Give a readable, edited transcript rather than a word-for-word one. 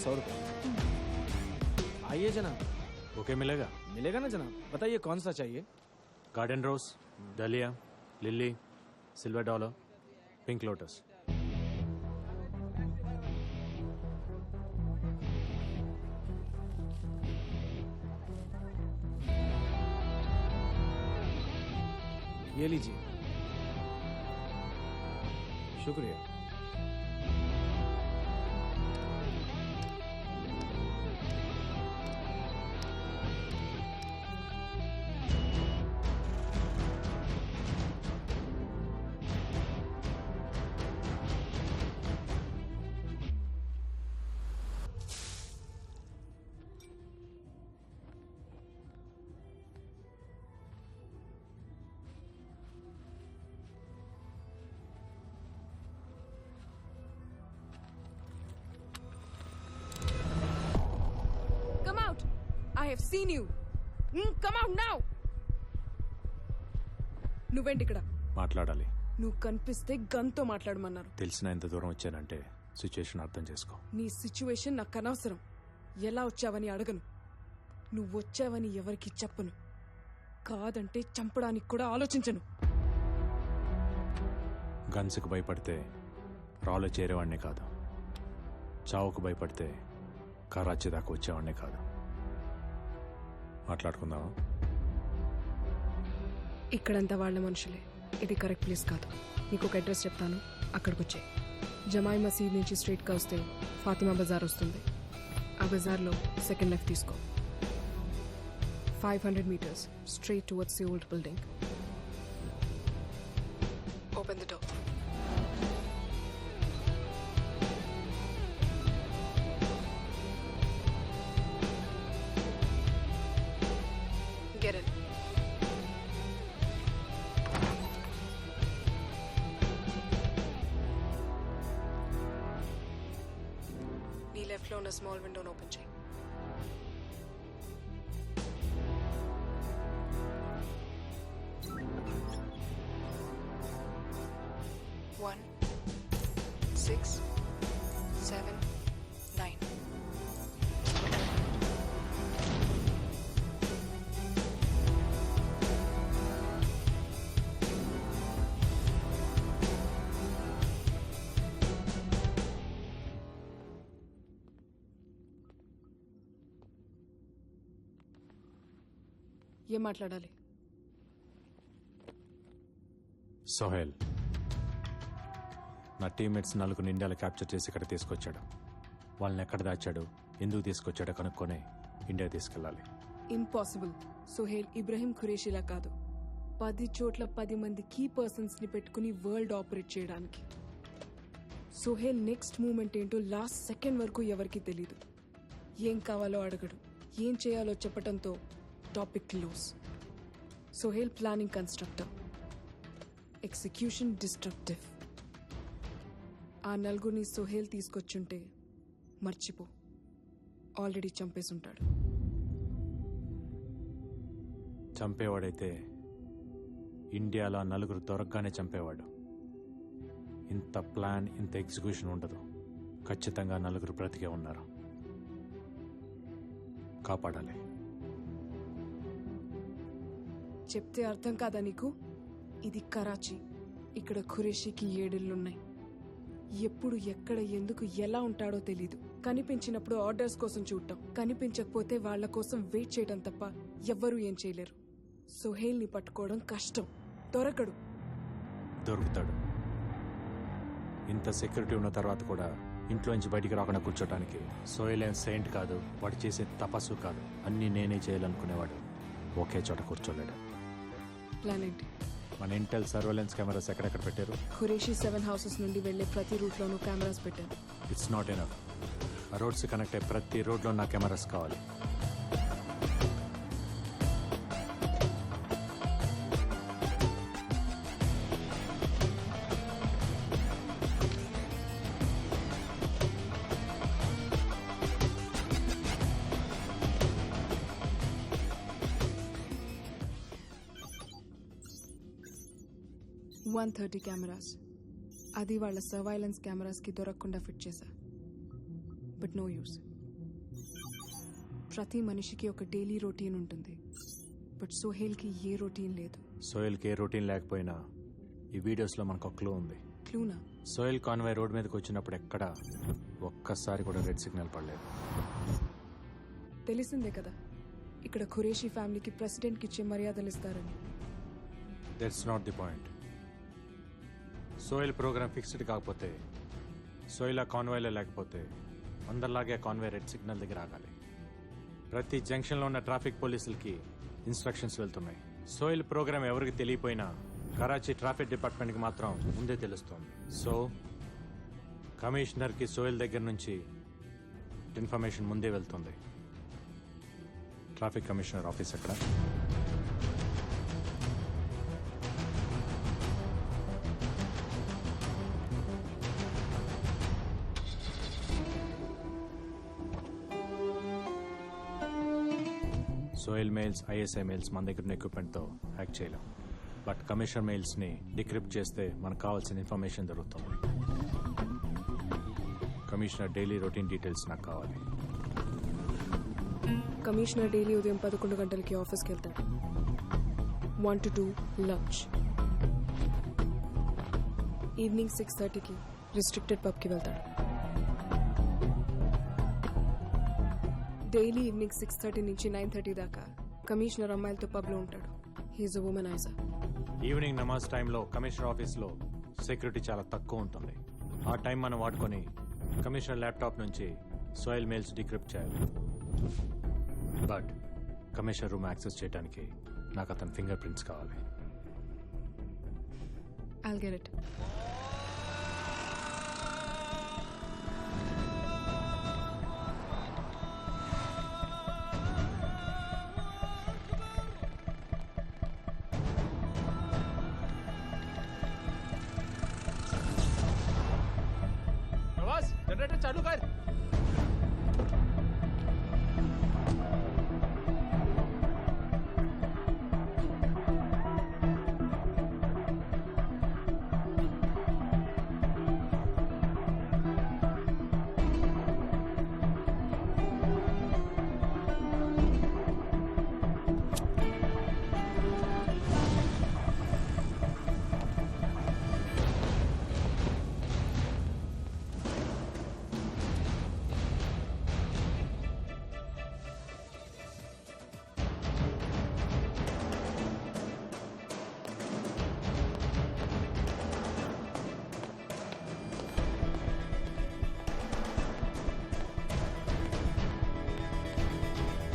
100 रुपये। आइए जनाब। ओके मिलेगा? मिलेगा ना जनाब, बताइए कौन सा चाहिए? गार्डन रोज, डलिया, lily, silver dollar, pink lotus. ये लीजिए। शुक्रिया। Come out! I have seen you. Come out now! నువ్వేంటి ఇక్కడ? మాట్లాడాలి. నువ్వు కనిపిస్తే గన్తో మాట్లాడమన్నారు. తెలిసిన ఎంత దూరం వచ్చానంటే సిచ్యుయేషన్ అర్థం చేసుకో. నీ సిచ్యువేషన్ నాకు అనవసరం. ఎలా వచ్చావని అడగను. నువ్వు వచ్చావని ఎవరికి చెప్పను. కాదంటే చంపడానికి కూడా ఆలోచించను. గన్స్కి భయపడితే రాలో చేరేవాడినే కాదు, చావుకు భయపడితే కరాచీ దాకా వచ్చేవాడినే కాదు. మాట్లాడుకుందామా? ఇక్కడంతా వాళ్ళ మనుషులే. ఇది కరెక్ట్ ప్లేస్ కాదు. నీకు ఒక అడ్రస్ చెప్తాను, అక్కడికి వచ్చే. జమాయి మసీద్ నుంచి స్ట్రైట్గా వస్తే ఫాతిమా బజార్ వస్తుంది. ఆ బజార్లో సెకండ్ లెఫ్ట్ తీసుకో. 500 meters straight towards the old building. Open the door. Get in. నీ లెఫ్ట్ లో ఉన్న స్మాల్ విండోను ఓపెన్ చేయి. One, 6, 7, 9. ఏం మాట్లాడాలి? సోహెల్ నా టీమ్మేట్స్ 4 ఇండియాలో క్యాప్చర్ చేసి ఇక్కడ తీసుకొచ్చాడు. వాళ్ళని ఎక్కడ దాచాడు, ఎందుకు తీసుకొచ్చాడో కనుక్కొని ఇండియా తీసుకెళ్ళాలి. ఇంపాసిబుల్. సోహెల్ ఇబ్రహీం ఖురేషిలా కాదు. 10 చోట్ల 10 మంది కీ పర్సన్స్ ని పెట్టుకుని వరల్డ్ ఆపరేట్ చేయడానికి. సోహెల్ నెక్స్ట్ మూమెంట్ ఏంటో లాస్ట్ సెకండ్ వరకు ఎవరికీ తెలీదు. ఏం కావాలో అడగడు, ఏం చేయాలో చెప్పటంతో topic close. Sohel planning constructor, execution destructive. ఆ నలుగురిని సోహెల్ తీసుకొచ్చుంటే మర్చిపో, ఆల్రెడీ చంపేసుంటాడు. చంపేవాడైతే ఇండియాలో 4 దొరకగానే చంపేవాడు. ఇంత ప్లాన్, ఇంత ఎగ్జిక్యూషన్ ఉండదు. ఖచ్చితంగా 4 బ్రతికే ఉన్నారు. కాపాడాలి. చెప్తే అర్థం కాదా నీకు? ఇది కరాచీ. ఇక్కడ ఖురేషీకి 7 ఇళ్లున్నాయి. ఎప్పుడు, ఎక్కడ, ఎందుకు, ఎలా ఉంటాడో తెలీదు. కనిపించినప్పుడు ఆర్డర్స్ కోసం చూడటం, కనిపించకపోతే వాళ్ల కోసం వెయిట్ చేయడం తప్ప ఎవ్వరూ ఏం చేయలేరు. సోహెల్ ని పట్టుకోవడం కష్టం. దొరకడు. దొరుకుతాడు. ఇంత సెక్యూరిటీ ఉన్న తర్వాత కూడా ఇంట్లోంచి బయటికి రాకుండా కూర్చోటానికి సోహెల్ ఏం సెయింట్ కాదు. వాడు చేసే తపస్సు కాదు. అన్నీ నేనే చేయాలనుకునేవాడు. ఒకే చోట కూర్చోలేడు. ప్లాన్ ఏంటి? మన ఇంటెల్ సర్వేలెన్స్ కెమెరాస్ ఎక్కడెక్కడ పెట్టారు? ఖురేషీ 7 houses నుండి వెళ్లే ప్రతి రూట్లోనూ కెమెరాస్ పెట్టారు. It's not enough. ఆ రోడ్స్ కనెక్ట్ అయ్యే ప్రతి రోడ్లో నా కెమెరాస్ కావాలి. $130 కెమెరాస్. అది వాళ్ళ సర్వైలెన్స్ కెమెరాస్ కి దొరకకుండా ఫిట్ చేశా. But no use. ప్రతి మనిషికి ఒక డైలీ రొటీన్ ఉంటుంది, బట్ సోహేల్కి ఏ రొటీన్ లేదు. సోయల్కి ఏ రొటీన్ లేకపోయినా ఈ వీడియోస్లో మనకు ఒక క్లూ ఉంది. క్లూనా? సోయల్ కాన్వాయ్ రోడ్ మీదకి వచ్చినప్పుడు ఎక్కడ ఒక్కసారి కూడా రెడ్ సిగ్నల్ పడలేదు. తెలిసిందే కదా, ఇక్కడ ఖురేషీ ఫ్యామిలీకి ప్రెసిడెంట్కి ఇచ్చే మర్యాదలు ఇస్తారని. That's not the point. Sohel programme fixed కాకపోతే, సోయల్ ఆ కాన్వాయ్లో లేకపోతే అందరిలాగే ఆ కాన్వాయ్ రెడ్ సిగ్నల్ దగ్గర ఆగాలి. ప్రతి జంక్షన్లో ఉన్న ట్రాఫిక్ పోలీసులకి ఇన్స్ట్రక్షన్స్ వెళ్తున్నాయి. సోయల్ ప్రోగ్రామ్ ఎవరికి తెలియపోయినా కరాచీ ట్రాఫిక్ డిపార్ట్మెంట్కి మాత్రం ముందే తెలుస్తోంది. సో కమిషనర్కి సోయల్ దగ్గర నుంచి ఇన్ఫర్మేషన్ ముందే వెళ్తుంది. ట్రాఫిక్ కమిషనర్ ఆఫీస్ ఎక్కడ? సోయల్ మెయిల్స్, ఐఎస్ఐ మెయిల్స్ మన దగ్గర ఉన్న ఎక్విప్మెంట్తో హ్యాక్ చేయలేం. బట్ కమిషనర్ మెయిల్స్ని డిక్రిప్ట్ చేస్తే మనకు కావాల్సిన ఇన్ఫర్మేషన్ దొరుకుతుంది. కమిషనర్ డైలీ రొటీన్ డీటెయిల్స్ నాకు కావాలి. కమిషనర్ డైలీ ఉదయం 11 గంటలకి ఆఫీస్కి వెళ్తాడు. 1 to 2 లంచ్. ఈవినింగ్ 6:30కి రిస్ట్రిక్టెడ్ పబ్కి వెళ్తాడు. డైలీ ఈవినింగ్ 6:30 నుంచి 9:30 దాకా కమిషనర్ అమ్మాయిలతో పబ్లో ఉంటాడు. హీఈస్ అ వుమనైజర్. ఈవినింగ్ నమాజ్ టైంలో కమిషనర్ ఆఫీస్లో సెక్యూరిటీ చాలా తక్కువ ఉంటుంది. ఆ టైం మనం వాడుకొని కమిషనర్ ల్యాప్టాప్ నుంచి సోయల్ మెయిల్స్ డిక్రిప్ట్ చేయాలి. బట్ కమిషనర్ రూమ్ యాక్సెస్ చేయడానికి నాకు అతని ఫింగర్ ప్రింట్స్ కావాలి. I'll get it. प्रवास जनरेटर चालू कर.